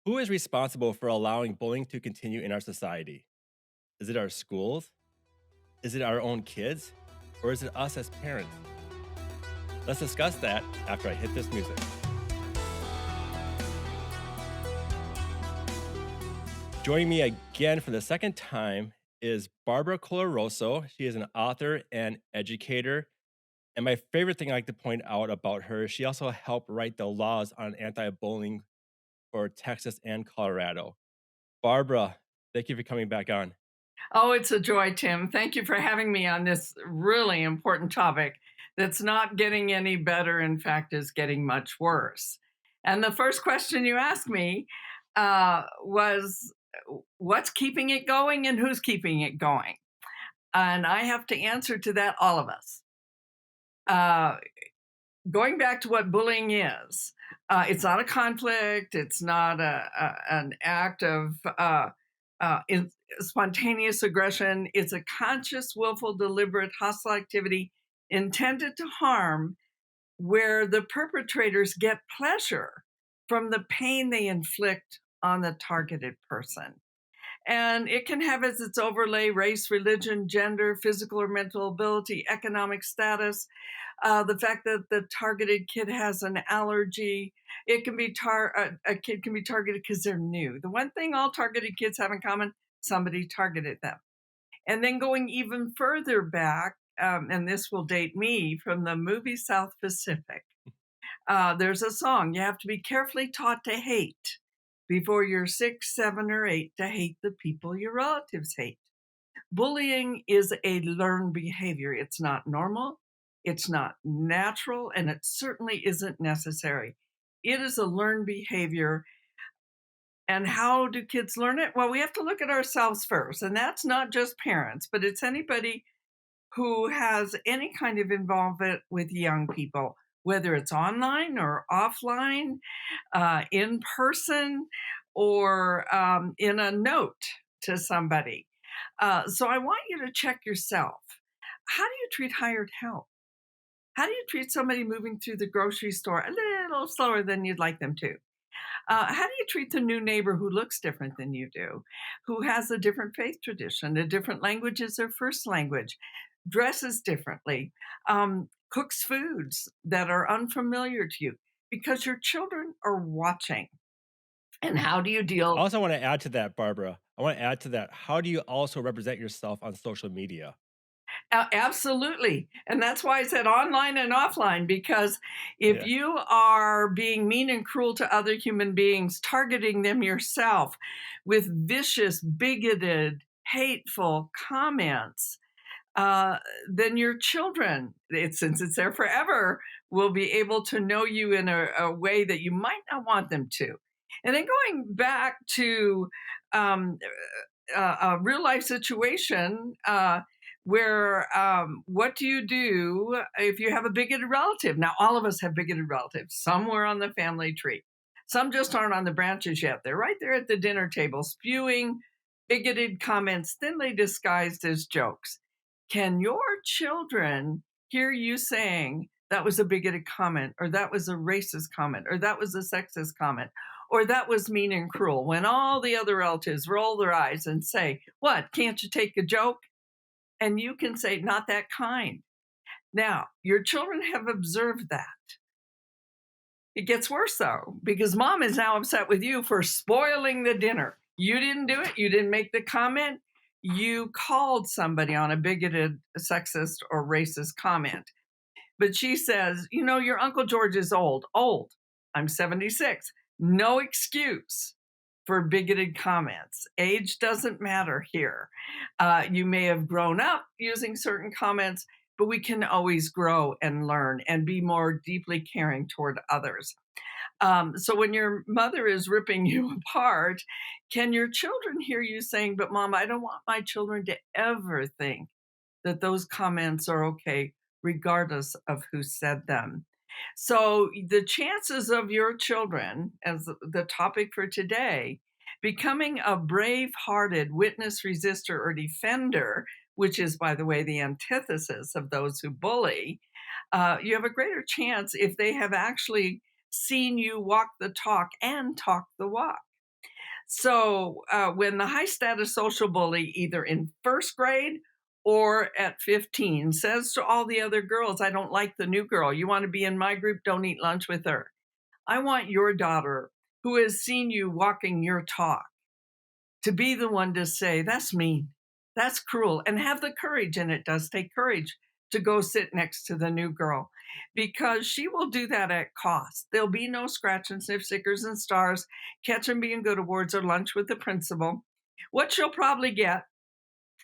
Who is responsible for allowing bullying to continue in our society? Is it our schools? Is it our own kids? Or is it us as parents? Let's discuss that after I hit this music. Joining me again for the second time is Barbara Coloroso. She is an author and educator. And my favorite thing I like to point out about her, she also helped write the laws on anti bullying for Texas and Colorado. Barbara, thank you for coming back on. Oh, it's a joy, Tim. Thank you for having me on this really important topic that's not getting any better. In fact, is getting much worse. And the first question you asked me was what's keeping it going and who's keeping it going? And I have to answer to that all of us. Uh, Going back to what bullying is, it's not a conflict, it's not an act of spontaneous aggression. It's a conscious, willful, deliberate, hostile activity intended to harm where the perpetrators get pleasure from the pain they inflict on the targeted person. And it can have as its overlay race, religion, gender, physical or mental ability, economic status, the fact that the targeted kid has an allergy. It can be a kid can be targeted because they're new. The one thing all targeted kids have in common: somebody targeted them. And then going even further back, and this will date me from the movie South Pacific. There's a song: you have to be carefully taught to hate before you're 6, 7, or 8 to hate the people your relatives hate. Bullying is a learned behavior. It's not normal, it's not natural, and it certainly isn't necessary. It is a learned behavior. And how do kids learn it? Well, we have to look at ourselves first, and that's not just parents, but it's anybody who has any kind of involvement with young people, whether it's online or offline, in person, or in a note to somebody. So I want you to check yourself. How do you treat hired help? How do you treat somebody moving through the grocery store a little slower than you'd like them to? How do you treat the new neighbor who looks different than you do, who has a different faith tradition, a different language as their first language, dresses differently, cooks foods that are unfamiliar to you? Because your children are watching. And how do you I deal? also want to add to that, Barbara. I want to add to that. How do you also represent yourself on social media? Absolutely. And that's why I said online and offline, because if Yeah. you are being mean and cruel to other human beings, targeting them yourself with vicious, bigoted, hateful comments, then your children, since it's there forever, will be able to know you in a way that you might not want them to. And then going back to um, a real life situation where what do you do if you have a bigoted relative? Now, all of us have bigoted relatives somewhere on the family tree. Some just aren't on the branches yet. They're right there at the dinner table spewing bigoted comments, thinly disguised as jokes. Can your children hear you saying that was a bigoted comment, or that was a racist comment, or that was a sexist comment, or that was mean and cruel, when all the other relatives roll their eyes and say, "What, can't you take a joke?" And you can say, "Not that kind." Now, your children have observed that. It gets worse though, because mom is now upset with you for spoiling the dinner. You didn't do it, you didn't make the comment, you called somebody on a bigoted, sexist, or racist comment. But she says, your Uncle George is old. Old. I'm 76. No excuse for bigoted comments. Age doesn't matter here. You may have grown up using certain comments, but we can always grow and learn and be more deeply caring toward others. So when your mother is ripping you apart, can your children hear you saying, "But mom, I don't want my children to ever think that those comments are okay, regardless of who said them." So the chances of your children, as the topic for today, becoming a brave-hearted witness, resistor, or defender, which is, by the way, the antithesis of those who bully, you have a greater chance if they have actually seen you walk the talk and talk the walk. So when the high status social bully, either in first grade or at 15, says to all the other girls, I don't like the new girl. You want to be in my group? Don't eat lunch with her. I want your daughter, who has seen you walking your talk, to be the one to say, that's mean, that's cruel, and have the courage, and it does take courage to go sit next to the new girl because she will do that at cost. There'll be no scratch and sniff stickers and stars, catch and being good awards, or lunch with the principal. What she'll probably get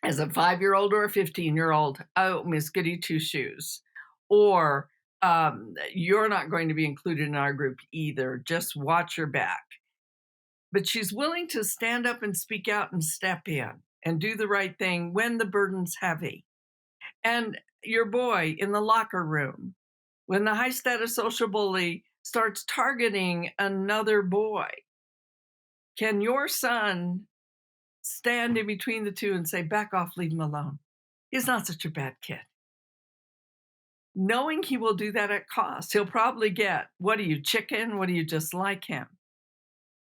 as a 5-year-old or a 15-year-old, oh, Miss Goody Two Shoes, or you're not going to be included in our group either. Just watch your back. But she's willing to stand up and speak out and step in and do the right thing when the burden's heavy. And your boy in the locker room, when the high status social bully starts targeting another boy, can your son stand in between the two and say, back off, leave him alone? He's not such a bad kid. Knowing he will do that at cost, he'll probably get, what are you, chicken? What do you just like him?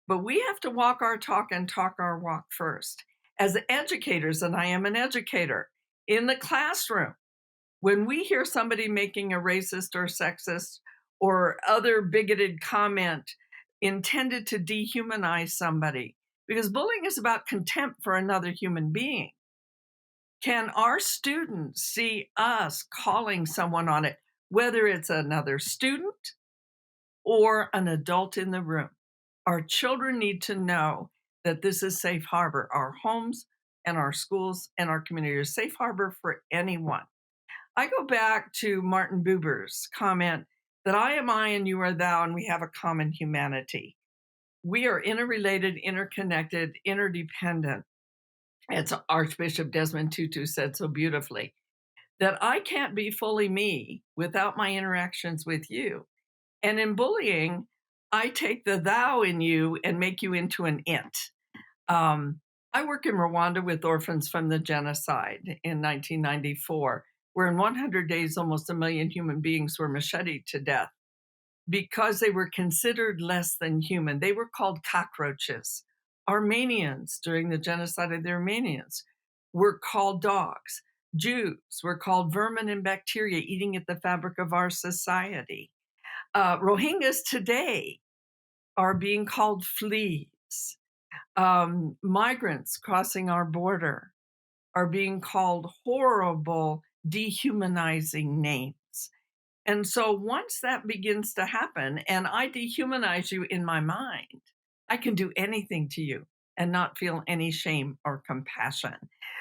But we have to walk our talk and talk our walk first. As educators, and I am an educator, in the classroom, when we hear somebody making a racist or sexist or other bigoted comment intended to dehumanize somebody, because bullying is about contempt for another human being, can our students see us calling someone on it, whether it's another student or an adult in the room? Our children need to know that this is safe harbor. Our homes and our schools and our community are safe harbor for anyone. I go back to Martin Buber's comment that I am I and you are thou, and we have a common humanity. We are interrelated, interconnected, interdependent. As Archbishop Desmond Tutu said so beautifully, that I can't be fully me without my interactions with you. And in bullying, I take the thou in you and make you into an it. I work in Rwanda with orphans from the genocide in 1994, where in 100 days, almost 1 million human beings were macheted to death because they were considered less than human. They were called cockroaches. Armenians, during the genocide of the Armenians, were called dogs. Jews were called vermin and bacteria eating at the fabric of our society. Rohingyas today are being called fleas. Migrants crossing our border are being called horrible, dehumanizing names. And so once that begins to happen and I dehumanize you in my mind, I can do anything to you and not feel any shame or compassion.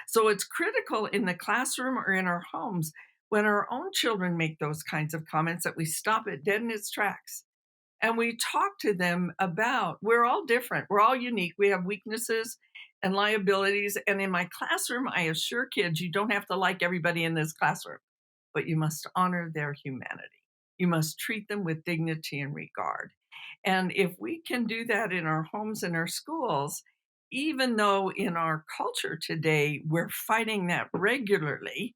So it's critical in the classroom or in our homes when our own children make those kinds of comments that we stop it dead in its tracks and we talk to them about we're all different, we're all unique, we have weaknesses and liabilities. And in my classroom, I assure kids you don't have to like everybody in this classroom, but you must honor their humanity. You must treat them with dignity and regard. And if we can do that in our homes and our schools, even though in our culture today we're fighting that regularly,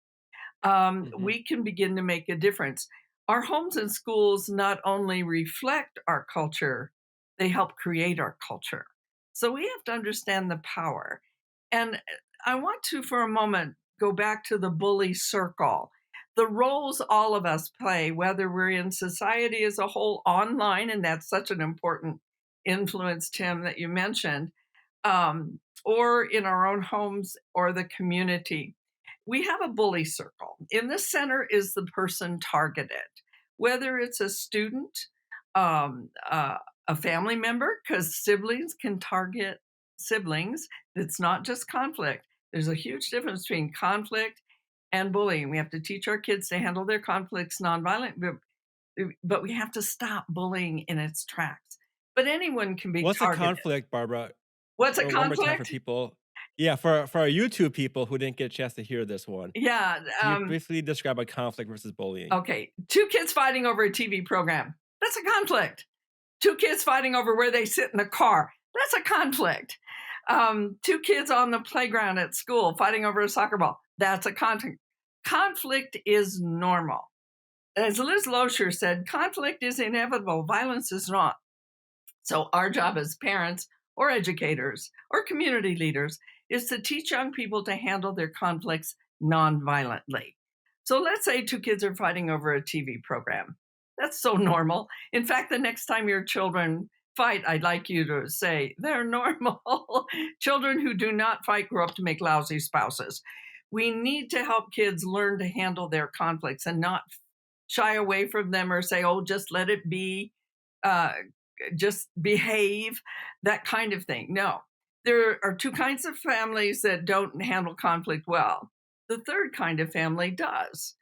Mhm. we can begin to make a difference. Our homes and schools not only reflect our culture, they help create our culture. So we have to understand the power. And I want to, for a moment, go back to the bully circle. The roles all of us play, whether we're in society as a whole, online, and that's such an important influence, Tim, that you mentioned, or in our own homes or the community. We have a bully circle. In the center is the person targeted, whether it's a student, a family member, because siblings can target siblings. It's not just conflict. There's a huge difference between conflict and bullying. We have to teach our kids to handle their conflicts nonviolent, but we have to stop bullying in its tracks. But anyone can be What's a targeted. conflict, Barbara? What's a Or one more time for conflict? people. Yeah, for our YouTube people who didn't get a chance to hear this one. Yeah. Can you briefly describe a conflict versus bullying? Okay. Two kids fighting over a TV program. That's a conflict. Two kids fighting over where they sit in the car. That's a conflict. Two kids on the playground at school fighting over a soccer ball. That's a conflict. Conflict is normal. As Liz Loescher said, conflict is inevitable. Violence is not. So our job as parents or educators or community leaders is to teach young people to handle their conflicts non-violently. So let's say two kids are fighting over a TV program. That's so normal. In fact, the next time your children fight, I'd like you to say they're normal. Children who do not fight grow up to make lousy spouses. We need to help kids learn to handle their conflicts and not shy away from them or say, oh, just let it be, uh, just behave, that kind of thing. No, there are two kinds of families that don't handle conflict well. The third kind of family does.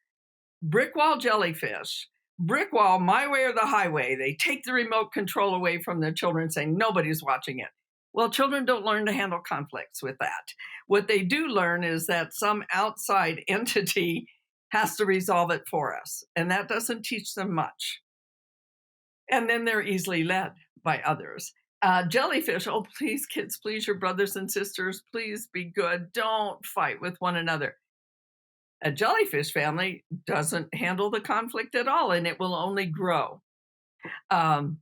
Brick wall jellyfish. Brick wall, my way or the highway. They take the remote control away from the children, saying nobody's watching it. Well, children don't learn to handle conflicts with that. What they do learn is that some outside entity has to resolve it for us, and that doesn't teach them much. And then they're easily led by others. Jellyfish, oh, please, kids, please, your brothers and sisters, please be good. Don't fight with one another. A jellyfish family doesn't handle the conflict at all, and it will only grow. Um,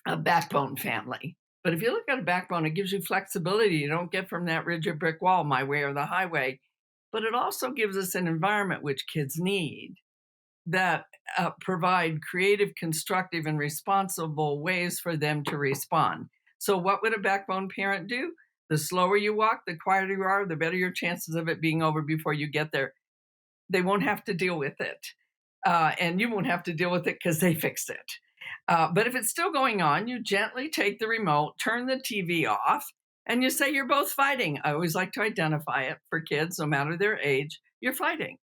a backbone family. But if you look at a backbone, it gives you flexibility you don't get from that rigid brick wall, my way or the highway. But it also gives us an environment which kids need that provide creative, constructive, and responsible ways for them to respond. So, what would a backbone parent do? The slower you walk, the quieter you are, the better your chances of it being over before you get there. They won't have to deal with it. And you won't have to deal with it because they fixed it. But if it's still going on, you gently take the remote, turn the TV off, and you say you're both fighting. I always like to identify it for kids, no matter their age. You're fighting.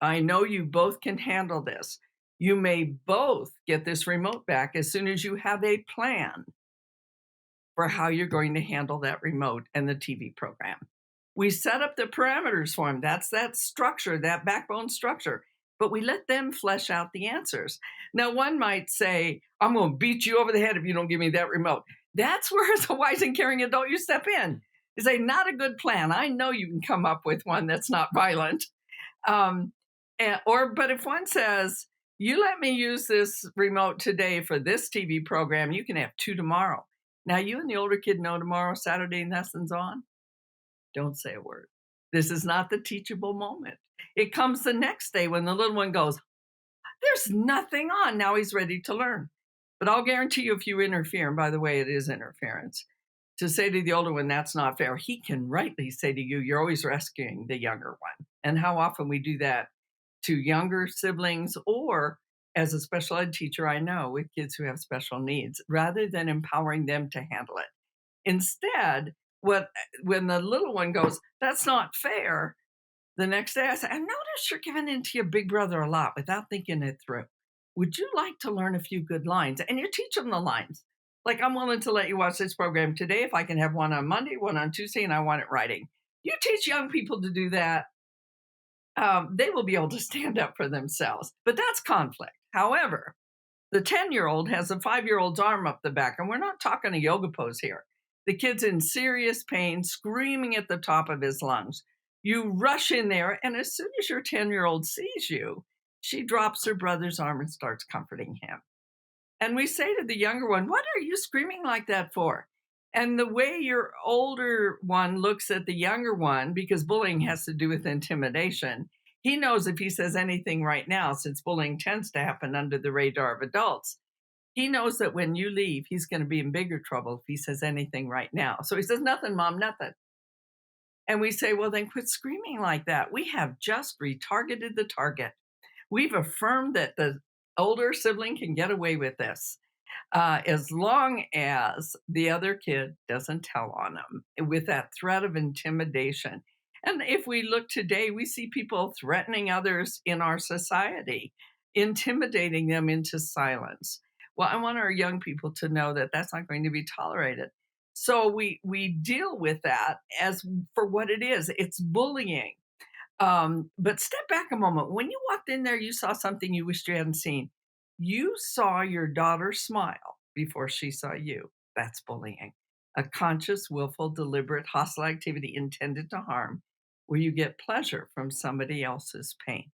I know you both can handle this. You may both get this remote back as soon as you have a plan for how you're going to handle that remote and the TV program. We set up the parameters for them. That's that structure, that backbone structure. But we let them flesh out the answers. Now, one might say, I'm going to beat you over the head if you don't give me that remote. That's where, as a wise and caring adult, you step in. You say, not a good plan. I know you can come up with one that's not violent. But if one says, you let me use this remote today for this TV program, you can have two tomorrow. Now, you and the older kid know tomorrow, Saturday, lesson's on. Don't say a word. This is not the teachable moment. It comes the next day when the little one goes, there's nothing on. Now he's ready to learn. But I'll guarantee you, if you interfere, and by the way, it is interference, to say to the older one, that's not fair, he can rightly say to you, you're always rescuing the younger one. And how often we do that to younger siblings or as a special ed teacher, I know with kids who have special needs, rather than empowering them to handle it. Instead, when the little one goes, that's not fair, the next day I say, I noticed you're giving in to your big brother a lot without thinking it through. Would you like to learn a few good lines? And you teach them the lines. Like, I'm willing to let you watch this program today if I can have one on Monday, one on Tuesday, and I want it writing. You teach young people to do that, they will be able to stand up for themselves. But that's conflict. However, the 10-year-old has a 5-year-old's arm up the back, and we're not talking a yoga pose here. The kid's in serious pain, screaming at the top of his lungs. You rush in there, and as soon as your 10-year-old sees you, she drops her brother's arm and starts comforting him. And we say to the younger one, what are you screaming like that for? And the way your older one looks at the younger one, because bullying has to do with intimidation, he knows if he says anything right now, since bullying tends to happen under the radar of adults, he knows that when you leave, he's going to be in bigger trouble if he says anything right now. So he says, nothing, mom, nothing. And we say, well, then quit screaming like that. We have just retargeted the target. We've affirmed that the older sibling can get away with this as long as the other kid doesn't tell on them with that threat of intimidation. And if we look today, we see people threatening others in our society, intimidating them into silence. Well, I want our young people to know that that's not going to be tolerated. So we deal with that as for what it is. It's bullying. But step back a moment. When you walked in there, you saw something you wished you hadn't seen. You saw your daughter smile before she saw you. That's bullying. A conscious, willful, deliberate, hostile activity intended to harm, where you get pleasure from somebody else's pain.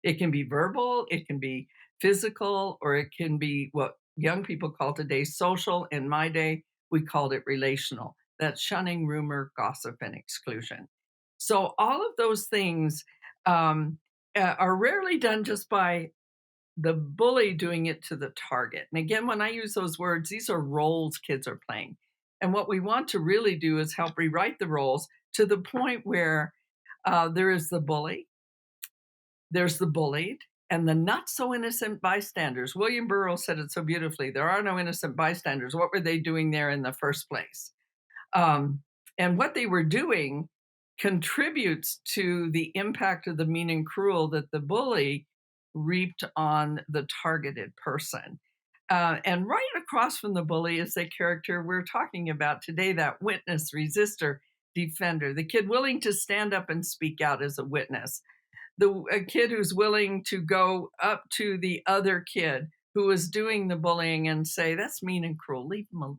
It can be verbal, it can be physical, or it can be what young people call today social. In my day, we called it relational. That's shunning, rumor, gossip, and exclusion. So all of those things um, are rarely done just by the bully doing it to the target. And again, when I use those words, these are roles kids are playing. And what we want to really do is help rewrite the roles to the point where there is the bully, there's the bullied, and the not so innocent bystanders. William Burroughs said it so beautifully, there are no innocent bystanders. What were they doing there in the first place? Um, and what they were doing contributes to the impact of the mean and cruel that the bully reaped on the targeted person. And right across from the bully is the character we're talking about today, that witness, resistor, defender, the kid willing to stand up and speak out as a witness, a kid who's willing to go up to the other kid who is doing the bullying and say, that's mean and cruel, leave him alone,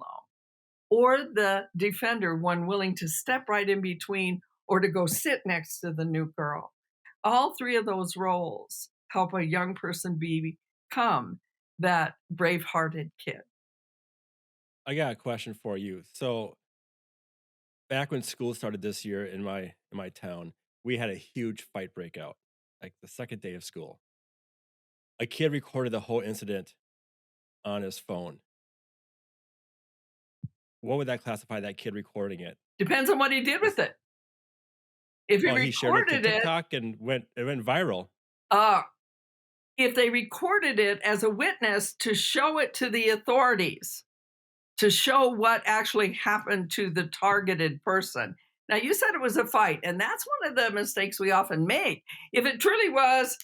or the defender, one willing to step right in between or to go sit next to the new girl. All three of those roles help a young person become that brave-hearted kid. I got a question for you. So back when school started this year in my town, we had a huge fight breakout, like the second day of school. A kid recorded the whole incident on his phone. What would that classify that kid recording it? Depends on what he did with Is it. If he Well, he shared it to recorded it, TikTok and it went viral. uh, if they recorded it as a witness to show it to the authorities, to show what actually happened to the targeted person. Now, you said it was a fight, and that's one of the mistakes we often make. If it truly was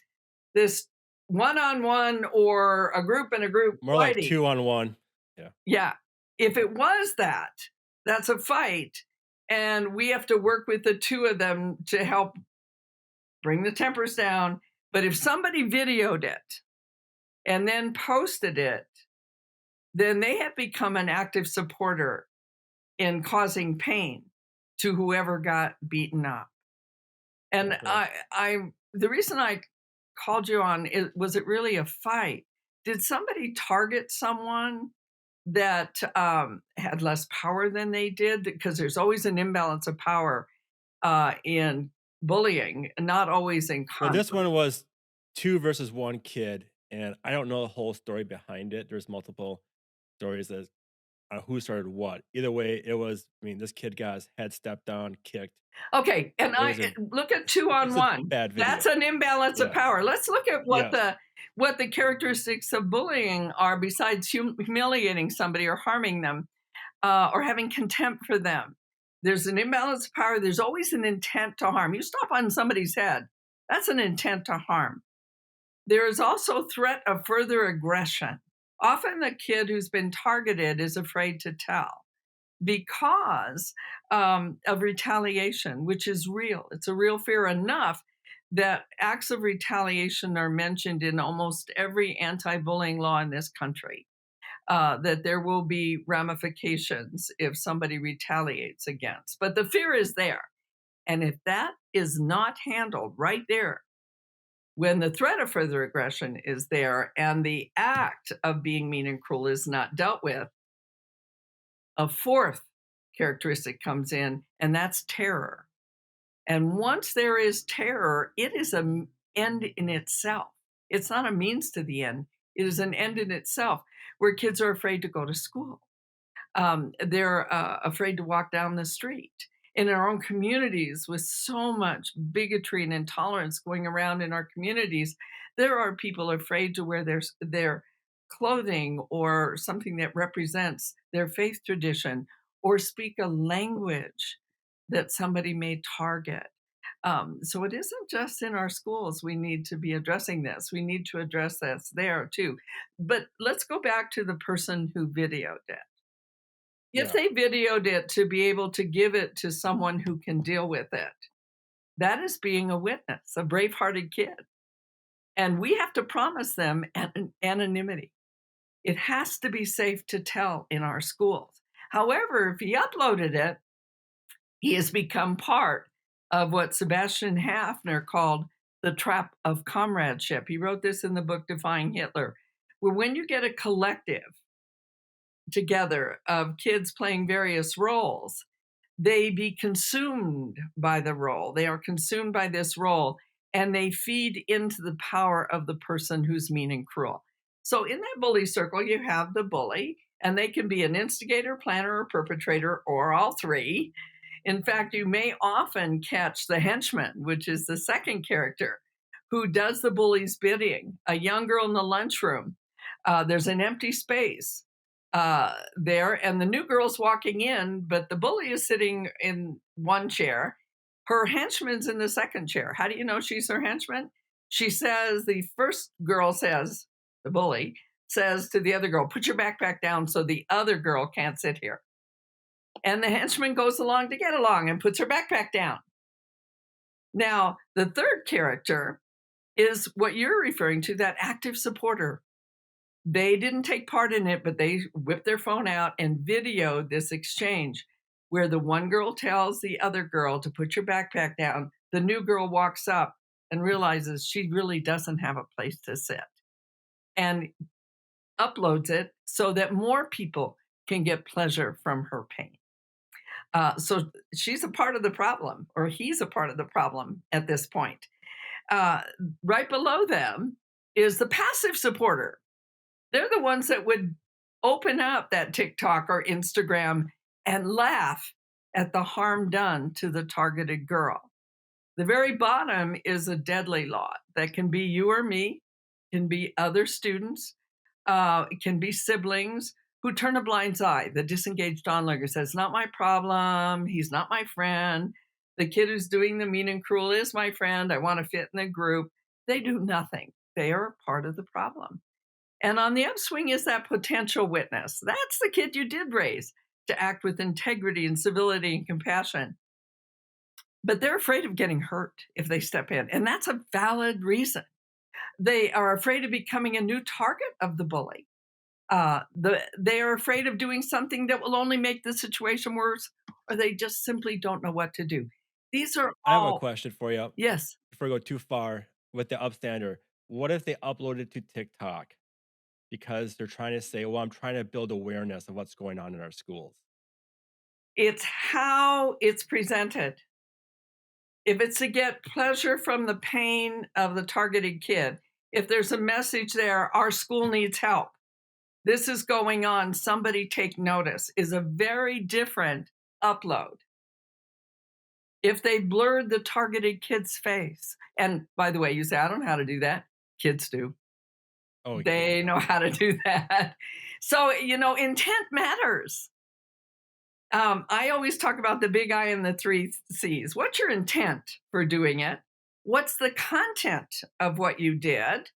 this one on one or a group and a group More like fighting, 2 on 1. Yeah. yeah, if it was that, that's a fight. And we have to work with the two of them to help bring the tempers down. But if somebody videoed it and then posted it, then they have become an active supporter in causing pain to whoever got beaten up. And Okay. the reason I called you on it was, it really a fight? Did somebody target someone that had less power than they did? Because there's always an imbalance of power in bullying, not always in Well, this conflict. one was 2 versus 1 kid, and I don't know the whole story behind it. There's multiple stories as who started what. Either way, this kid got his head stepped on, kicked. Okay, and It was a look at 2 on it's a 1. bad That's video. an imbalance of Yeah. power. Let's look at Yes. what the characteristics of bullying are, besides humiliating somebody or harming them, or having contempt for them. There's an imbalance of power. There's always an intent to harm. You stop on somebody's head, that's an intent to harm. There is also threat of further aggression. Often the kid who's been targeted is afraid to tell because of retaliation, which is real. It's a real fear enough that acts of retaliation are mentioned in almost every anti bullying law in this country. That there will be ramifications if somebody retaliates against. But the fear is there. And if that is not handled right there, when the threat of further aggression is there and the act of being mean and cruel is not dealt with, a fourth characteristic comes in, and that's terror. And once there is terror, it is an end in itself. It's not a means to the end, it is an end in itself, where kids are afraid to go to school. They're afraid to walk down the street. In our own communities, with so much bigotry and intolerance going around in our communities, there are people afraid to wear their clothing or something that represents their faith tradition, or speak a language that somebody may target. So it isn't just in our schools we need to be addressing this. We need to address this there too. But let's go back to the person who videoed it. If Yeah. they videoed it to be able to give it to someone who can deal with it, that is being a witness, a brave-hearted kid. And we have to promise them anonymity. It has to be safe to tell in our schools. However, if he uploaded it, he has become part of what Sebastian Hafner called the trap of comradeship. He wrote this in the book Defying Hitler, where when you get a collective together of kids playing various roles, they be consumed by the role. They are consumed by this role and they feed into the power of the person who's mean and cruel. So, in that bully circle, you have the bully, and they can be an instigator, planner, or perpetrator, or all three. In fact, you may often catch the henchman, which is the second character, who does the bully's bidding. A young girl in the lunchroom. There's an empty space there, and the new girl's walking in, but the bully is sitting in one chair. Her henchman's in the second chair. How do you know she's her henchman? She says, the first girl says, the bully says to the other girl, put your backpack down so the other girl can't sit here. And the henchman goes along to get along and puts her backpack down. Now, the third character is what you're referring to, that active supporter. They didn't take part in it, but they whipped their phone out and videoed this exchange where the one girl tells the other girl to put your backpack down. The new girl walks up and realizes she really doesn't have a place to sit and uploads it so that more people can get pleasure from her pain. So she's a part of the problem, or he's a part of the problem at this point. Uh, right below them is the passive supporter. They're the ones that would open up that TikTok or Instagram and laugh at the harm done to the targeted girl. The very bottom is a deadly lot that can be you or me, can be other students, it can be siblings who turn a blind eye. The disengaged onlooker says, not my problem. He's not my friend. The kid who's doing the mean and cruel is my friend. I want to fit in the group. They do nothing. They are part of the problem. And on the upswing is that potential witness. That's the kid you did raise to act with integrity and civility and compassion. But they're afraid of getting hurt if they step in. And that's a valid reason. They are afraid of becoming a new target of the bully. They are afraid of doing something that will only make the situation worse, or they just simply don't know what to do. These are I have a all, question for you yes, before we go too far with the upstander. What if they upload it to TikTok because they're trying to say, well, I'm trying to build awareness of what's going on in our schools? it's how it's presented. If it's to get pleasure from the pain of the targeted kid, if there's a message there, our school needs help. This is going on. Somebody take notice is a very different upload. If they blurred the targeted kid's face, and by the way, you say, I don't know how to do that. Kids do. Oh, They yeah. know how to do that. So, intent matters. I always talk about the big I and the three C's. What's your intent for doing it? What's the content of what you did?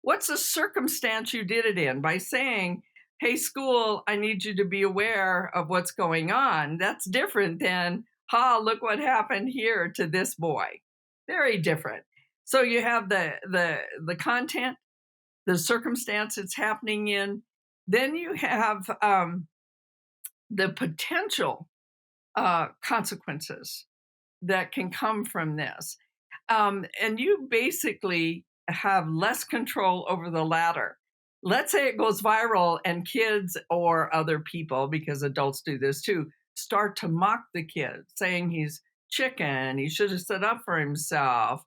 What's the circumstance you did it in? By saying, hey, school, I need you to be aware of what's going on. That's different than, ha, look what happened here to this boy. Very different. So you have the content, the circumstance it's happening in. Then you have the potential consequences that can come from this. And you basically have less control over the latter. Let's say it goes viral and kids or other people, because adults do this too, start to mock the kid, saying he's chicken, he should have stood up for himself.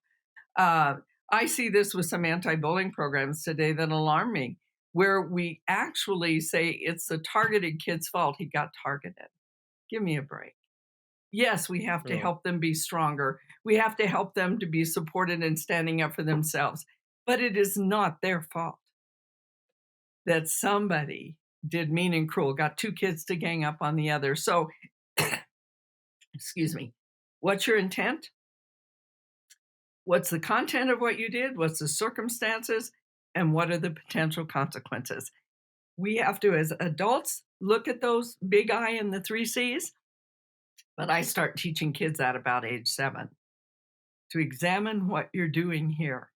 Uh, I see this with some anti bullying programs today that alarm me, where we actually say it's the targeted kid's fault he got targeted. Give me a break. Yes, we have to True. help them be stronger. We have to help them to be supported and standing up for themselves. But it is not their fault that somebody did mean and cruel, got two kids to gang up on the other. So, excuse me, what's your intent? What's the content of what you did? What's the circumstances? And what are the potential consequences? We have to, as adults, look at those big I and the three C's. But I start teaching kids at about age 7 to examine what you're doing here.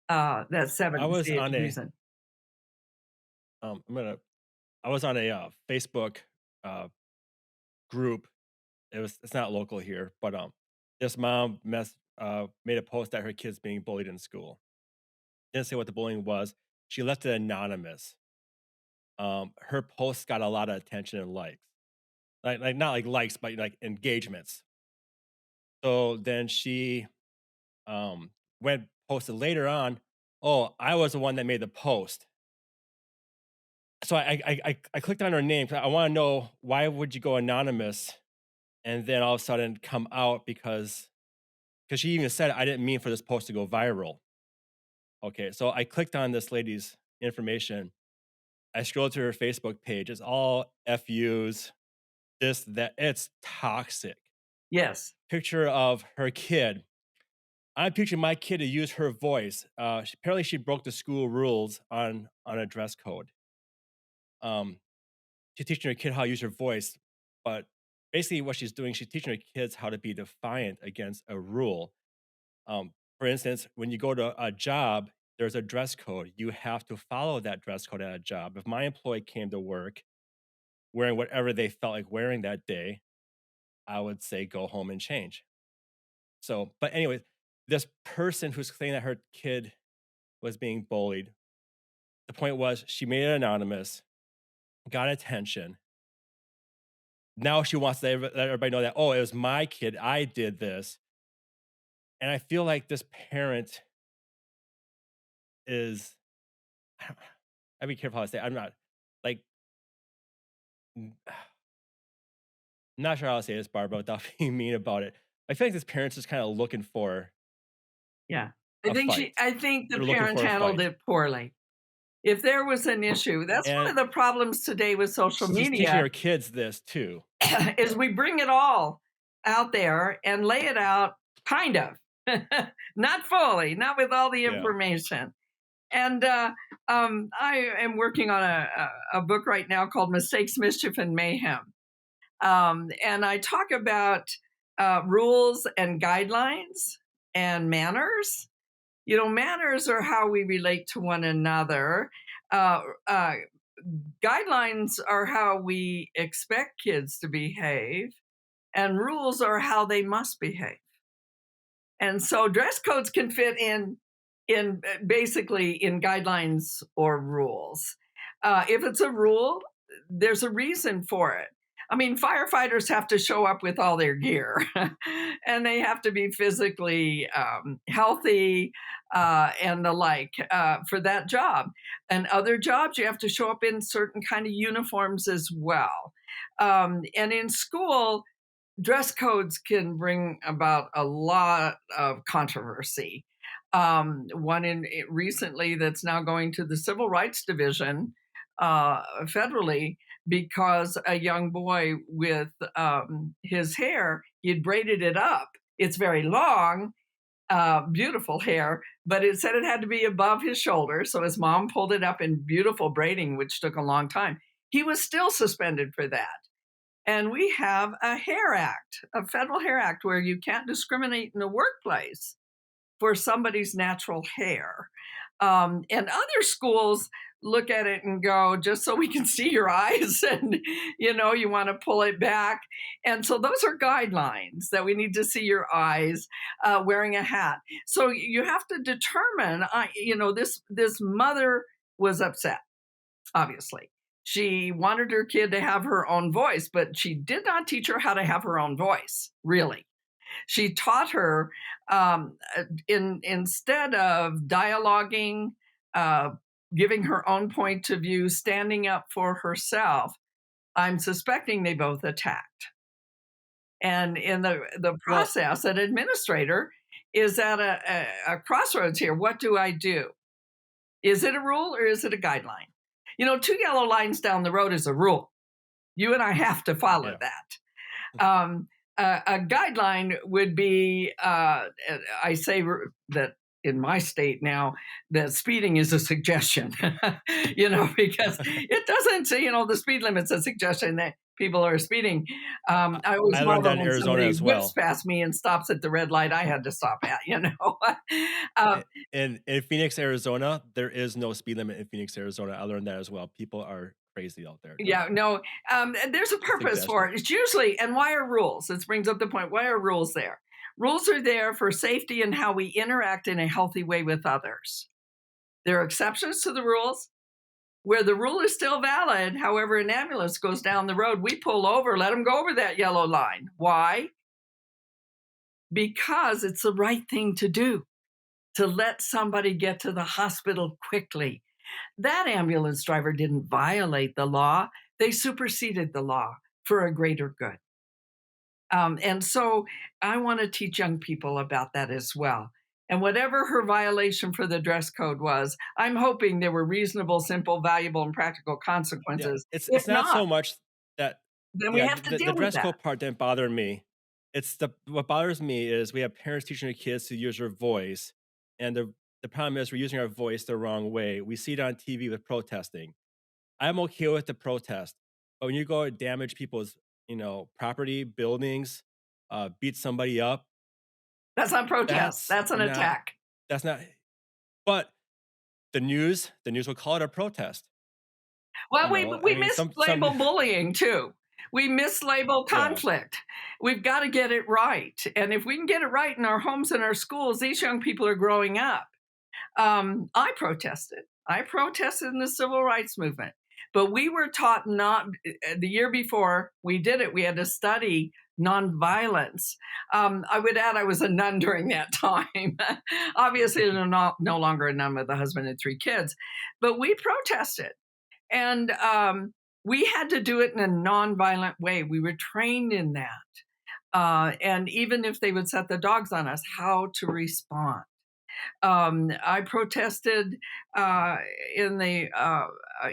That's 7 I is was the age on of a reason. I'm gonna I was on a Facebook uh group. It's not local here, but this mom made a post that her kid's being bullied in school. Didn't say what the bullying was. She left it anonymous. her posts got a lot of attention and likes. Like not like likes, but like engagements. So then she um went posted later on, "Oh, I was the one that made the post." So I clicked on her name 'cause I wanna know why would you go anonymous and then all of a sudden come out because she even said, "I didn't mean for this post to go viral." Okay, so I clicked on this lady's information. I scrolled to her Facebook page. It's all FUs, this, that. It's toxic. Yes. Picture of her kid. I'm picturing my kid to use her voice. Apparently, she broke the school rules on a dress code. Um, she's teaching her kid how to use her voice, but basically, what she's doing, she's teaching her kids how to be defiant against a rule. For instance, when you go to a job, there's a dress code. You have to follow that dress code at a job. If my employee came to work wearing whatever they felt like wearing that day, I would say go home and change. So, but anyways, this person who's claiming that her kid was being bullied, the point was she made it anonymous, got attention. Now she wants to let everybody know that, oh, it was my kid. I did this. And I feel like this parent is, I be careful how I say it. I'm not like, I'm not sure how to say this, Barbara, without being mean about it. I feel like this parent's just kind of looking for Yeah. a fight. I think the They're looking parent for a handled fight. it poorly. If there was an issue, that's one And of the problems today with social she's teaching media her kids this too. is we bring it all out there and lay it out kind of. Not fully, not with all the Yeah. information. And I am working on a book right now called Mistakes, Mischief, and Mayhem. And I talk about rules and guidelines and manners. You know, manners are how we relate to one another. Uh, uh, Guidelines are how we expect kids to behave, and rules are how they must behave. And so dress codes can fit in basically in guidelines or rules. If it's a rule, there's a reason for it. I mean, firefighters have to show up with all their gear, and they have to be physically healthy and the like for that job. And other jobs, you have to show up in certain kind of uniforms as well. And in school, dress codes can bring about a lot of controversy. One in recently that's now going to the Civil Rights Division federally because a young boy with his hair, he'd braided it up. It's very long, beautiful hair, but it said it had to be above his shoulder. So his mom pulled it up in beautiful braiding, which took a long time. He was still suspended for that. And we have a hair act, a federal hair act, where you can't discriminate in the workplace for somebody's natural hair. And other schools look at it and go, just so we can see your eyes, and you want to pull it back. And so those are guidelines that we need to see your eyes wearing a hat. So you have to determine. This mother was upset, obviously. She wanted her kid to have her own voice, but she did not teach her how to have her own voice, really. She taught her instead of dialoguing, uh, giving her own point of view, standing up for herself. I'm suspecting they both attacked. And in the Well, process, an administrator is at a crossroads here. What do I do? Is it a rule or is it a guideline? Two yellow lines down the road is a rule. You and I have to follow yeah. that. A guideline would be I say that in my state now that speeding is a suggestion, because it doesn't say, the speed limit's a suggestion that people are speeding. I always I learned marvel that in when Arizona somebody as whips well. past me and stops at the red light I had to stop at. uh, In Phoenix, Arizona, there is no speed limit in Phoenix, Arizona. I learned that as well. People are crazy out there. Trust Yeah, me. no, there's a It's a purpose for suggestion. it. It's usually, and why are rules? This brings up the point. Why are rules there? Rules are there for safety and how we interact in a healthy way with others. There are exceptions to the rules. where the rule is still valid. However, an ambulance goes down the road, we pull over, let them go over that yellow line. Why? Because it's the right thing to do, to let somebody get to the hospital quickly. That ambulance driver didn't violate the law, they superseded the law for a greater good. And so I want to teach young people about that as well. And whatever her violation for the dress code was, I'm hoping there were reasonable, simple, valuable, and practical Yeah, consequences. If it's not not, so much that then we yeah, have to the deal with dress that. code part didn't bother me. It's the what bothers me is we have parents teaching their kids to use their voice, and the problem is we're using our voice the wrong way. We see it on TV with protesting. I'm okay with the protest, but when you go and damage people's, property, buildings, beat somebody up, That's not protest. that's That's an not attack. that's not but the news will call it a protest, Well, we I mean, some mislabel bullying too. We mislabel yeah. conflict. We've got to get it right. And if we can get it right in our homes and our schools, these young people are growing up. I protested. I protested in the civil rights movement, but we were taught not. The year before we did it, we had to study nonviolence. I would add I was a nun during that time. Obviously, I'm no longer a nun with a husband and three kids, but we protested. And we had to do it in a nonviolent way. We were trained in that. And even if they would set the dogs on us, how to respond. I protested uh, in the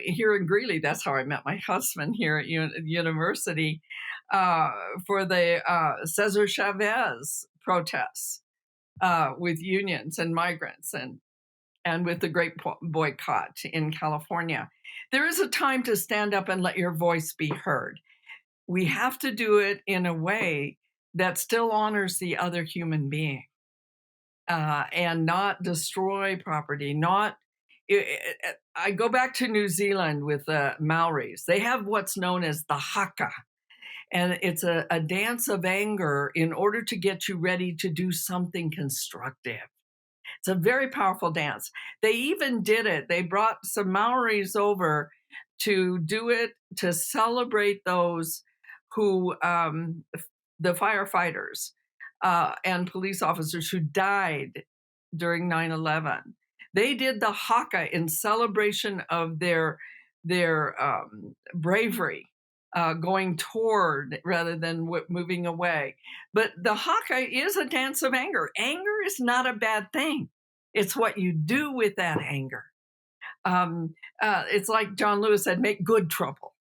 here in Greeley. That's how I met my husband here at university uh, for the Cesar Chavez protests with unions and migrants and with the great boycott in California. There is a time to stand up and let your voice be heard. We have to do it in a way that still honors the other human being and not destroy property. Not, I go back to New Zealand with the Maoris. They have what's known as the haka, and it's a dance of anger in order to get you ready to do something constructive. It's a very powerful dance. They even did it. They brought some Maoris over to do it to celebrate those who, the firefighters and police officers who died during 9/11. They did the haka in celebration of their bravery, going toward rather than moving away. But the haka is a dance of anger. Anger is not a bad thing. It's what you do with that anger. Um, it's like John Lewis said, make good trouble.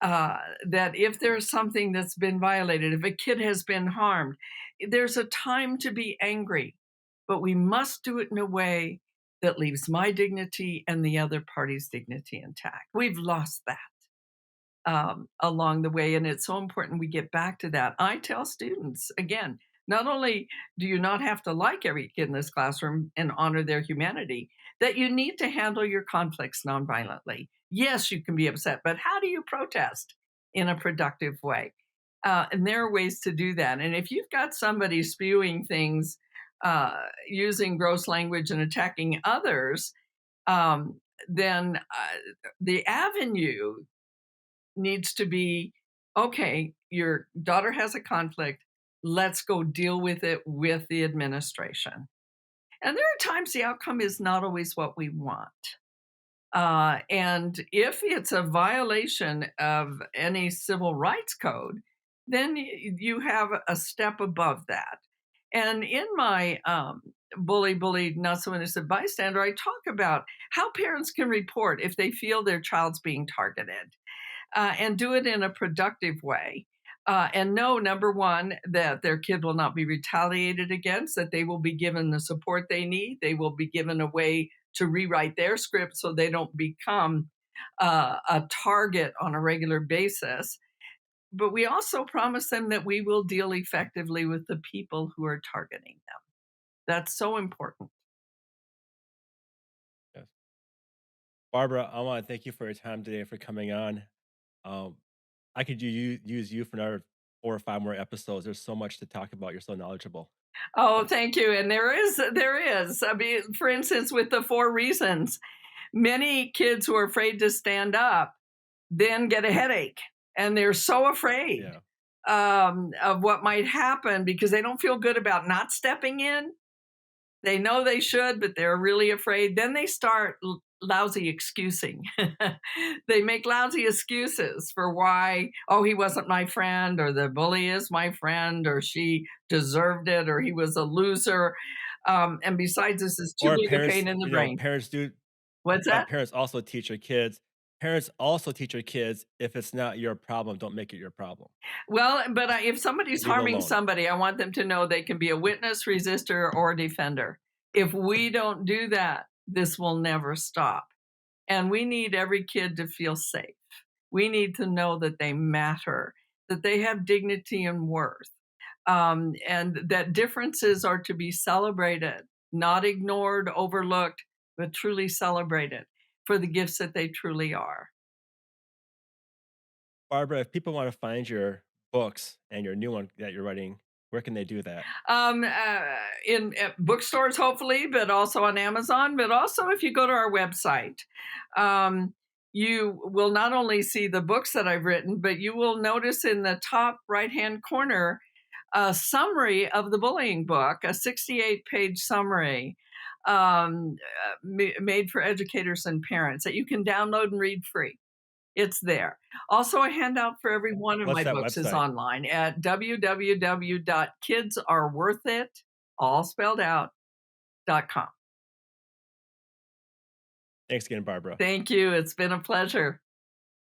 That if there's something that's been violated, if a kid has been harmed, there's a time to be angry, but we must do it in a way that leaves my dignity and the other party's dignity intact. We've lost that along the way. And it's so important we get back to that. I tell students, again, not only do you not have to like every kid in this classroom and honor their humanity, that you need to handle your conflicts nonviolently. Yes, you can be upset, but how do you protest in a productive way? And there are ways to do that. And if you've got somebody spewing things, using gross language and attacking others, then the avenue needs to be okay, your daughter has a conflict. Let's go deal with it with the administration. And there are times the outcome is not always what we want. And if it's a violation of any civil rights code, then you have a step above that. And in my bullied, not so innocent bystander, I talk about how parents can report if they feel their child's being targeted and do it in a productive way. And know, number one, that their kid will not be retaliated against, that they will be given the support they need. They will be given a way to rewrite their script so they don't become a target on a regular basis. But we also promise them that we will deal effectively with the people who are targeting them. That's so important. Yes. Barbara, I wanna thank you for your time today, for coming on. Um, I could use you for another 4 or 5 more episodes. There's so much to talk about. You're so knowledgeable. Oh, thank you. And there is. I mean, for instance, with the four reasons, Many kids who are afraid to stand up then get a headache, and they're so afraid Yeah. of what might happen because they don't feel good about not stepping in. They know they should, but they're really afraid. Then they start lousy excusing. They make lousy excuses for why, oh, he wasn't my friend, or the bully is my friend, or she deserved it, or he was a loser. And besides, this is too Or big a parents, pain in the you know, brain. parents do What's that? parents also teach their kids, "If it's not your problem, don't make it your problem. Well, but if somebody's Leave it harming alone." somebody, I want them to know they can be a witness, resistor, or defender. If we don't do that, this will never stop. And we need every kid to feel safe. We need to know that they matter, that they have dignity and worth, and that differences are to be celebrated, not ignored, overlooked, but truly celebrated for the gifts that they truly are. Barbara, if people wanna find your books and your new one that you're writing, where can they do that? In bookstores, hopefully, but also on Amazon. But also, if you go to our website, um, you will not only see the books that I've written, but you will notice in the top right hand corner a summary of the bullying book, a 68-page summary made for educators and parents that you can download and read free. It's there. Also, a handout for every one of What's my that books is website? online at www.kidsareworthit, all spelled out, .com. Thanks again, Barbara. Thank you. It's been a pleasure.